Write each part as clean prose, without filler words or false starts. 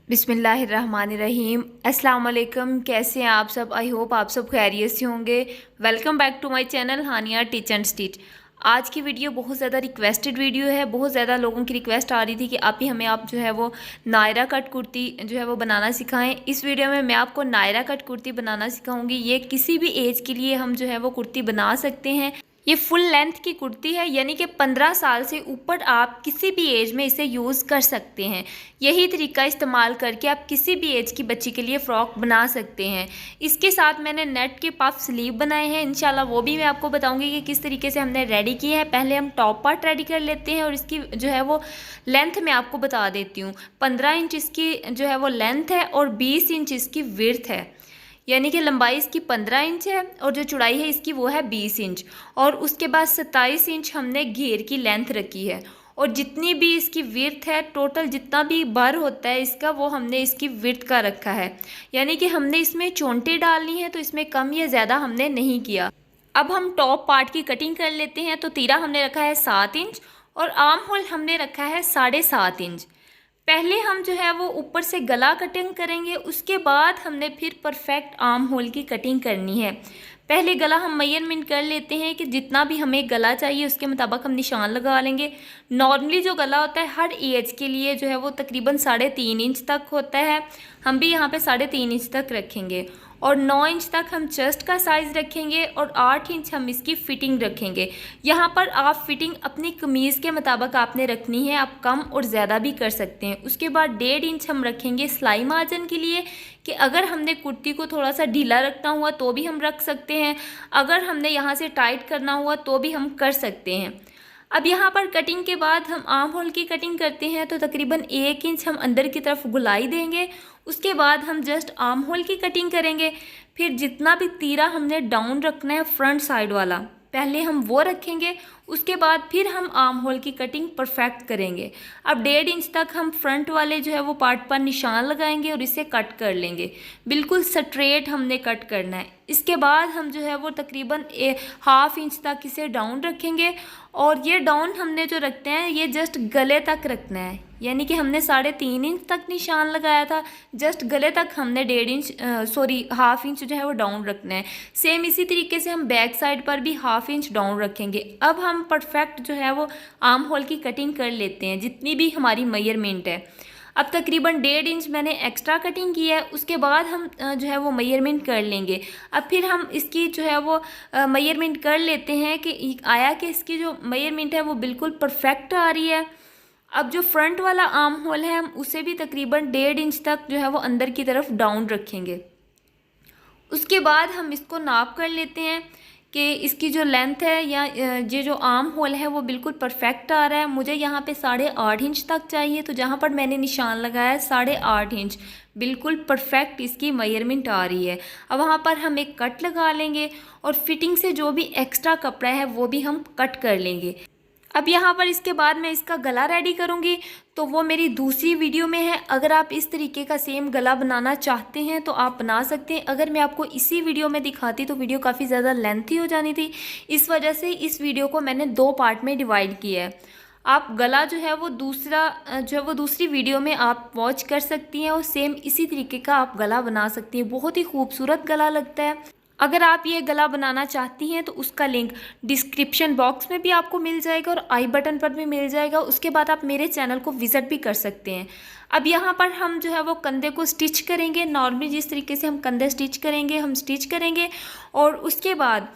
बिस्मिल्लाहिर्रहमानिर्रहीम। अस्सलाम वालेकुम। कैसे हैं आप सब? आई होप आप सब खैरियत से होंगे। Welcome back to my channel Hania teach and stitch. आज की वीडियो बहुत ज़्यादा रिक्वेस्टेड वीडियो है। बहुत ज़्यादा लोगों की रिक्वेस्ट आ रही थी कि आप जो है वो नायरा कट कुर्ती जो है वो बनाना सिखाएं। इस वीडियो में मैं आपको नायरा कट कुर्ती बनाना सिखाऊंगी। ये किसी भी एज के लिए हम जो है वो कुर्ती बना सकते हैं। ये फुल लेंथ की कुर्ती है, यानी कि 15 साल से ऊपर आप किसी भी एज में इसे यूज़ कर सकते हैं। यही तरीका इस्तेमाल करके आप किसी भी एज की बच्ची के लिए फ़्रॉक बना सकते हैं। इसके साथ मैंने नेट के पफ स्लीव बनाए हैं, इंशाल्लाह वो भी मैं आपको बताऊंगी कि किस तरीके से हमने रेडी किए हैं। पहले हम टॉप पार्ट रेडी कर लेते हैं और इसकी जो है वो लेंथ मैं आपको बता देती हूँ। 15 इंच इसकी जो है वो लेंथ है और 20 इंच इसकी विड्थ है, यानी कि लंबाई इसकी 15 इंच है और जो चौड़ाई है इसकी वो है 20 इंच। और उसके बाद 27 इंच हमने घेर की लेंथ रखी है और जितनी भी इसकी विड्थ है, टोटल जितना भी बर होता है इसका, वो हमने इसकी विड्थ का रखा है। यानी कि हमने इसमें चोंटे डालनी है तो इसमें कम या ज़्यादा हमने नहीं किया। अब हम टॉप पार्ट की कटिंग कर लेते हैं। तो तीरा हमने रखा है 7 इंच और आर्म होल हमने रखा है 7.5 इंच। पहले हम जो है वो ऊपर से गला कटिंग करेंगे, उसके बाद हमने फिर परफेक्ट आर्म होल की कटिंग करनी है। पहले गला हम मेजरमेंट कर लेते हैं कि जितना भी हमें गला चाहिए उसके मुताबिक हम निशान लगा लेंगे। नॉर्मली जो गला होता है हर एज के लिए जो है वो तकरीबन 3.5 इंच तक होता है। हम भी यहाँ पे 3.5 इंच तक रखेंगे और 9 इंच तक हम चेस्ट का साइज़ रखेंगे और 8 इंच हम इसकी फ़िटिंग रखेंगे। यहाँ पर आप फिटिंग अपनी कमीज़ के मुताबिक आपने रखनी है, आप कम और ज़्यादा भी कर सकते हैं। उसके बाद 1.5 इंच हम रखेंगे सिलाई मार्जिन के लिए, कि अगर हमने कुर्ती को थोड़ा सा ढीला रखना हुआ तो भी हम रख सकते हैं, अगर हमने यहाँ से टाइट करना हुआ तो भी हम कर सकते हैं। अब यहाँ पर कटिंग के बाद हम आर्म होल की कटिंग करते हैं तो तकरीबन 1 इंच हम अंदर की तरफ गुलाई देंगे। उसके बाद हम जस्ट आर्म होल की कटिंग करेंगे। फिर जितना भी तीरा हमने डाउन रखना है फ्रंट साइड वाला, पहले हम वो रखेंगे। उसके बाद फिर हम आर्म होल की कटिंग परफेक्ट करेंगे। अब 1.5 इंच तक हम फ्रंट वाले जो है वो पार्ट पर निशान लगाएंगे और इसे कट कर लेंगे। बिल्कुल स्ट्रेट हमने कट करना है। इसके बाद हम जो है वो तकरीबन 1/2 इंच तक इसे डाउन रखेंगे और ये डाउन हमने जो रखते हैं ये जस्ट गले तक रखना है, यानी कि हमने 3.5 इंच तक निशान लगाया था, जस्ट गले तक हमने 1/2 इंच जो है वो डाउन रखना है। सेम इसी तरीके से हम बैक साइड पर भी 1/2 इंच डाउन रखेंगे। अब हम परफेक्ट जो है वो आर्म होल की कटिंग कर लेते हैं जितनी भी हमारी मेजरमेंट है। अब तकरीबन 1.5 इंच मैंने एक्स्ट्रा कटिंग की है। उसके बाद हम जो है वो मेजरमेंट कर लेंगे। अब फिर हम इसकी जो है वो मेजरमेंट कर लेते हैं कि आया कि इसकी जो मेजरमेंट है वो बिल्कुल परफेक्ट आ रही है। अब जो फ्रंट वाला आर्म होल है हम उसे भी तकरीबन 1.5 इंच तक जो है वो अंदर की तरफ डाउन रखेंगे। उसके बाद हम इसको नाप कर लेते हैं कि इसकी जो लेंथ है या ये जो आर्म होल है वो बिल्कुल परफेक्ट आ रहा है। मुझे यहाँ पे 8.5 इंच तक चाहिए, तो जहाँ पर मैंने निशान लगाया है 8.5 इंच, बिल्कुल परफेक्ट इसकी मेजरमेंट आ रही है। अब वहाँ पर हम एक कट लगा लेंगे और फिटिंग से जो भी एक्स्ट्रा कपड़ा है वो भी हम कट कर लेंगे। अब यहाँ पर इसके बाद मैं इसका गला रेडी करूँगी, तो वो मेरी दूसरी वीडियो में है। अगर आप इस तरीके का सेम गला बनाना चाहते हैं तो आप बना सकते हैं। अगर मैं आपको इसी वीडियो में दिखाती तो वीडियो काफ़ी ज़्यादा लेंथी हो जानी थी, इस वजह से इस वीडियो को मैंने 2 पार्ट में डिवाइड किया है। आप गला जो है वो दूसरी वीडियो में आप वॉच कर सकती हैं और सेम इसी तरीके का आप गला बना सकती हैं। बहुत ही खूबसूरत गला लगता है। अगर आप ये गला बनाना चाहती हैं तो उसका लिंक डिस्क्रिप्शन बॉक्स में भी आपको मिल जाएगा और आई बटन पर भी मिल जाएगा। उसके बाद आप मेरे चैनल को विज़िट भी कर सकते हैं। अब यहाँ पर हम जो है वो कंधे को स्टिच करेंगे। नॉर्मली जिस तरीके से हम कंधे स्टिच करेंगे हम स्टिच करेंगे और उसके बाद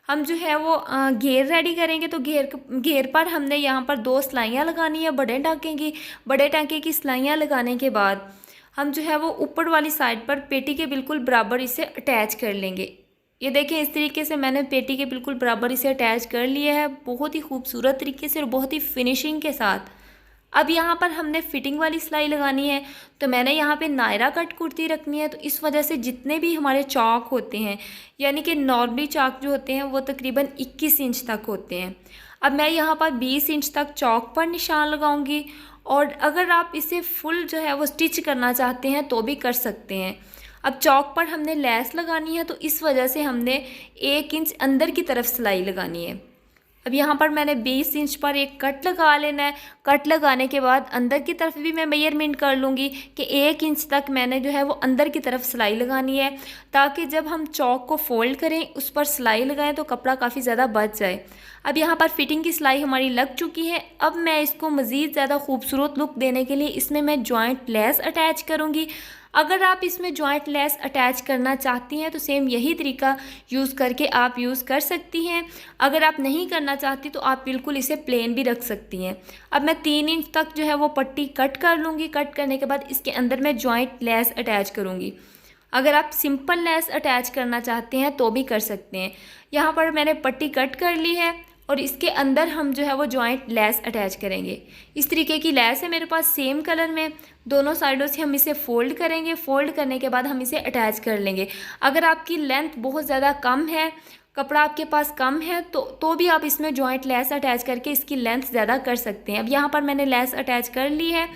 हम जो है वो घेर रेडी करेंगे। तो घेर पर हमने यहाँ पर 2 सिलाइयाँ लगानी है बड़े टाँके की। बड़े टाँके की सिलाइयाँ लगाने के बाद हम जो है वो ऊपर वाली साइड पर पेटी के बिल्कुल बराबर इसे अटैच कर लेंगे। ये देखें, इस तरीके से मैंने पेटी के बिल्कुल बराबर इसे अटैच कर लिया है, बहुत ही खूबसूरत तरीके से और बहुत ही फिनिशिंग के साथ। अब यहाँ पर हमने फिटिंग वाली सिलाई लगानी है। तो मैंने यहाँ पे नायरा कट कुर्ती रखनी है, तो इस वजह से जितने भी हमारे चौक होते हैं, यानी कि नॉर्मली चौक जो होते हैं वो तकरीबन 21 इंच तक होते हैं। अब मैं यहाँ पर 20 इंच तक चौक पर निशान लगाऊंगी और अगर आप इसे फुल जो है वो स्टिच करना चाहते हैं तो भी कर सकते हैं। अब चौक पर हमने लेस लगानी है, तो इस वजह से हमने 1 इंच अंदर की तरफ सिलाई लगानी है। अब यहाँ पर मैंने 20 इंच पर एक कट लगा लेना है। कट लगाने के बाद अंदर की तरफ भी मैं मेजरमेंट कर लूँगी कि 1 इंच तक मैंने जो है वो अंदर की तरफ सिलाई लगानी है, ताकि जब हम चौक को फोल्ड करें उस पर सिलाई लगाएं तो कपड़ा काफ़ी ज़्यादा बच जाए। अब यहाँ पर फिटिंग की सिलाई हमारी लग चुकी है। अब मैं इसको मज़ीद ज़्यादा खूबसूरत लुक देने के लिए इसमें मैं जॉइंट लेस अटैच करूँगी। अगर आप इसमें जॉइंट लेस अटैच करना चाहती हैं तो सेम यही तरीका यूज़ करके आप यूज़ कर सकती हैं। अगर आप नहीं करना चाहती तो आप बिल्कुल इसे प्लेन भी रख सकती हैं। अब मैं 3 इंच तक जो है वो पट्टी कट कर लूँगी। कट करने के बाद इसके अंदर मैं जॉइंट लेस अटैच करूँगी। अगर आप सिंपल लेस अटैच करना चाहते हैं तो भी कर सकते हैं। यहाँ पर मैंने पट्टी कट कर ली है और इसके अंदर हम जो है वो जॉइंट लेस अटैच करेंगे। इस तरीके की लेस है मेरे पास सेम कलर में। दोनों साइडों से हम इसे फोल्ड करेंगे। फोल्ड करने के बाद हम इसे अटैच कर लेंगे। अगर आपकी लेंथ बहुत ज़्यादा कम है, कपड़ा आपके पास कम है, तो भी आप इसमें जॉइंट लेस अटैच करके इसकी लेंथ ज़्यादा कर सकते हैं। अब यहाँ पर मैंने लेस अटैच कर ली है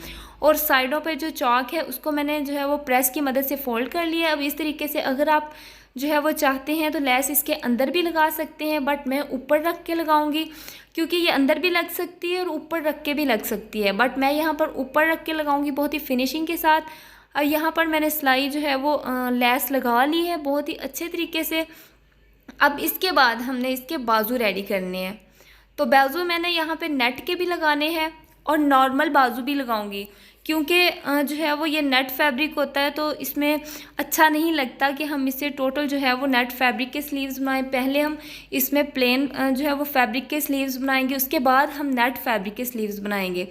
और साइडों पे जो चौक है उसको मैंने जो है वो प्रेस की मदद से फोल्ड कर लिया है। अब इस तरीके से अगर आप जो है वो चाहते हैं तो लेस इसके अंदर भी लगा सकते हैं, बट मैं ऊपर रख के लगाऊंगी क्योंकि ये अंदर भी लग सकती है और ऊपर रख के भी लग सकती है, बट मैं यहाँ पर ऊपर रख के लगाऊंगी बहुत ही फिनिशिंग के साथ। और यहाँ पर मैंने सिलाई जो है वो लेस लगा ली है बहुत ही अच्छे तरीके से। अब इसके बाद हमने इसके बाजू रेडी करने हैं। तो बाजू मैंने यहाँ पे नेट के भी लगाने हैं और नॉर्मल बाजू भी लगाऊंगी, क्योंकि जो है वो ये नेट फैब्रिक होता है तो इसमें अच्छा नहीं लगता कि हम इसे टोटल जो है वो नेट फैब्रिक के स्लीव्स बनाएं। पहले हम इसमें प्लेन जो है वो फैब्रिक के स्लीव्स बनाएंगे, उसके बाद हम नेट फैब्रिक के स्लीव्स बनाएंगे।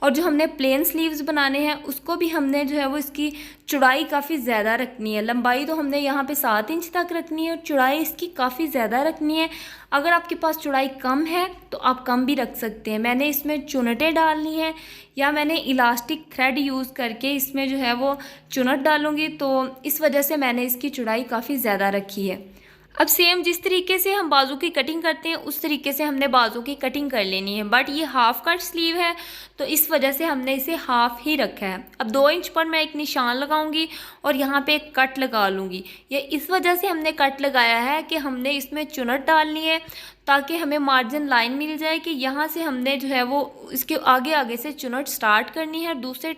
और जो हमने प्लेन स्लीव्स बनाने हैं उसको भी हमने जो है वो इसकी चौड़ाई काफ़ी ज़्यादा रखनी है। लंबाई तो हमने यहाँ पे 7 इंच तक रखनी है और चौड़ाई इसकी काफ़ी ज़्यादा रखनी है। अगर आपके पास चौड़ाई कम है तो आप कम भी रख सकते हैं। मैंने इसमें चुनटें डालनी है या मैंने इलास्टिक थ्रेड यूज़ करके इसमें जो है वो चुनट डालूँगी, तो इस वजह से मैंने इसकी चौड़ाई काफ़ी ज़्यादा रखी है। अब सेम जिस तरीके से हम बाजू की कटिंग करते हैं उस तरीके से हमने बाजू की कटिंग कर लेनी है, बट ये हाफ कट स्लीव है तो इस वजह से हमने इसे हाफ ही रखा है। अब 2 इंच पर मैं एक निशान लगाऊंगी और यहाँ पे एक कट लगा लूँगी। ये इस वजह से हमने कट लगाया है कि हमने इसमें चुनट डालनी है ताकि हमें मार्जिन लाइन मिल जाए कि यहाँ से हमने जो है वो इसके आगे आगे से चुनट स्टार्ट करनी है और दूसरे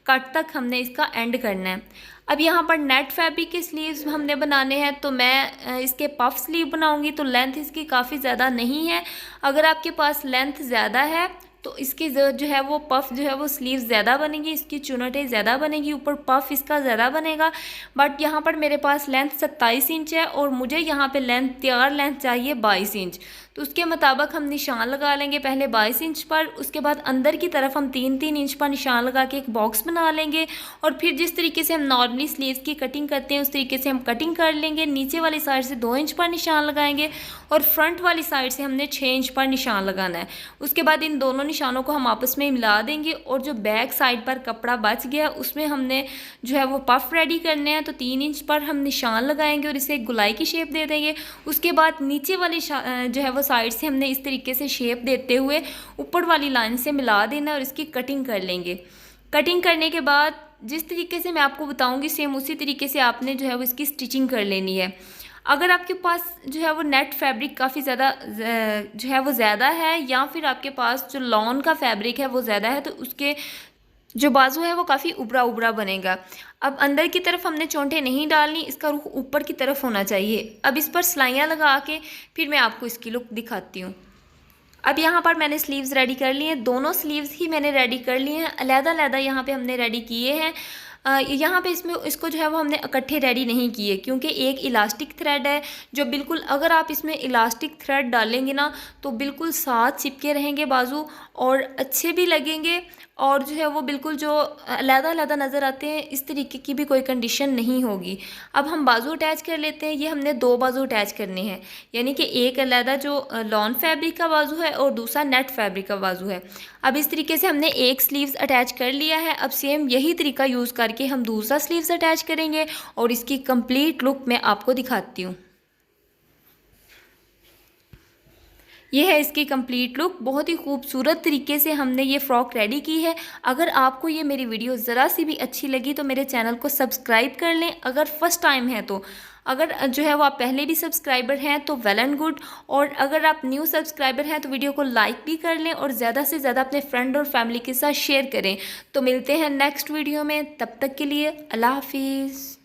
कट तक हमने इसका एंड करना है। अब यहाँ पर नेट फैब्रिक के स्लीव्स हमने बनाने हैं तो मैं इसके पफ स्लीव बनाऊंगी, तो लेंथ इसकी काफ़ी ज़्यादा नहीं है। अगर आपके पास लेंथ ज़्यादा है तो इसकी जो है वो पफ जो है वो स्लीव ज़्यादा बनेगी, इसकी चुनटें ज़्यादा बनेगी, ऊपर पफ इसका ज़्यादा बनेगा। बट यहाँ पर मेरे पास लेंथ 27 इंच है और मुझे यहाँ पे तैयार लेंथ चाहिए 22 इंच, तो उसके मुताबिक हम निशान लगा लेंगे पहले 22 इंच पर। उसके बाद अंदर की तरफ हम 3-3 इंच पर निशान लगा के एक बॉक्स बना लेंगे और फिर जिस तरीके से हम नॉर्मली स्लीव्स की कटिंग करते हैं उस तरीके से हम कटिंग कर लेंगे। नीचे वाली साइड से 2 इंच पर निशान लगाएंगे और फ्रंट वाली साइड से हमने 6 इंच पर निशान लगाना है। उसके बाद इन दोनों निशानों को हम आपस में मिला देंगे और जो बैक साइड पर कपड़ा बच गया उसमें हमने जो है वो पफ रेडी करने हैं, तो 3 इंच पर हम निशान लगाएंगे और इसे गुलाई की शेप दे देंगे। उसके बाद नीचे वाली जो है वो साइड से हमने इस तरीके से शेप देते हुए ऊपर वाली लाइन से मिला देना है और इसकी कटिंग कर लेंगे। कटिंग करने के बाद जिस तरीके से मैं आपको बताऊंगी सेम उसी तरीके से आपने जो है वो इसकी स्टिचिंग कर लेनी है। अगर आपके पास जो है वो नेट फैब्रिक काफ़ी ज़्यादा जो है वो ज़्यादा है या फिर आपके पास जो लॉन का फैब्रिक है वो ज़्यादा है तो उसके जो बाजू है वो काफ़ी उभरा उभरा बनेगा। अब अंदर की तरफ हमने चोंटे नहीं डालनी, इसका रुख ऊपर की तरफ होना चाहिए। अब इस पर सिलाइयाँ लगा के फिर मैं आपको इसकी लुक दिखाती हूँ। अब यहाँ पर मैंने स्लीव्स रेडी कर लिए हैं, दोनों स्लीव्स ही मैंने रेडी कर लिए हैं, अलग-अलग यहाँ पे हमने रेडी किए हैं। यहाँ पे इसको जो है वो हमने इकट्ठे रेडी नहीं किए क्योंकि एक इलास्टिक थ्रेड है जो बिल्कुल, अगर आप इसमें इलास्टिक थ्रेड डालेंगे ना तो बिल्कुल साथ चिपके रहेंगे बाजू और अच्छे भी लगेंगे और जो है वो बिल्कुल जो अलग-अलग नज़र आते हैं इस तरीके की भी कोई कंडीशन नहीं होगी। अब हम बाजू अटैच कर लेते हैं। ये हमने 2 बाजू अटैच करने हैं, यानी कि एक अलग जो लॉन फैब्रिक का बाजू है और दूसरा नेट फैब्रिक का बाजू है। अब इस तरीके से हमने एक स्लीव्स अटैच कर लिया है। अब सेम यही तरीका यूज़ करके हम दूसरा स्लीव्स अटैच करेंगे और इसकी कंप्लीट लुक मैं आपको दिखाती हूँ। ये है इसकी कंप्लीट लुक। बहुत ही खूबसूरत तरीके से हमने ये फ़्रॉक रेडी की है। अगर आपको ये मेरी वीडियो ज़रा सी भी अच्छी लगी तो मेरे चैनल को सब्सक्राइब कर लें अगर फर्स्ट टाइम है तो। अगर जो है वो आप पहले भी सब्सक्राइबर हैं तो वेल एंड गुड, और अगर आप न्यू सब्सक्राइबर हैं तो वीडियो को लाइक भी कर लें और ज़्यादा से ज़्यादा अपने फ्रेंड और फैमिली के साथ शेयर करें। तो मिलते हैं नेक्स्ट वीडियो में, तब तक के लिए अल्लाह हाफिज़।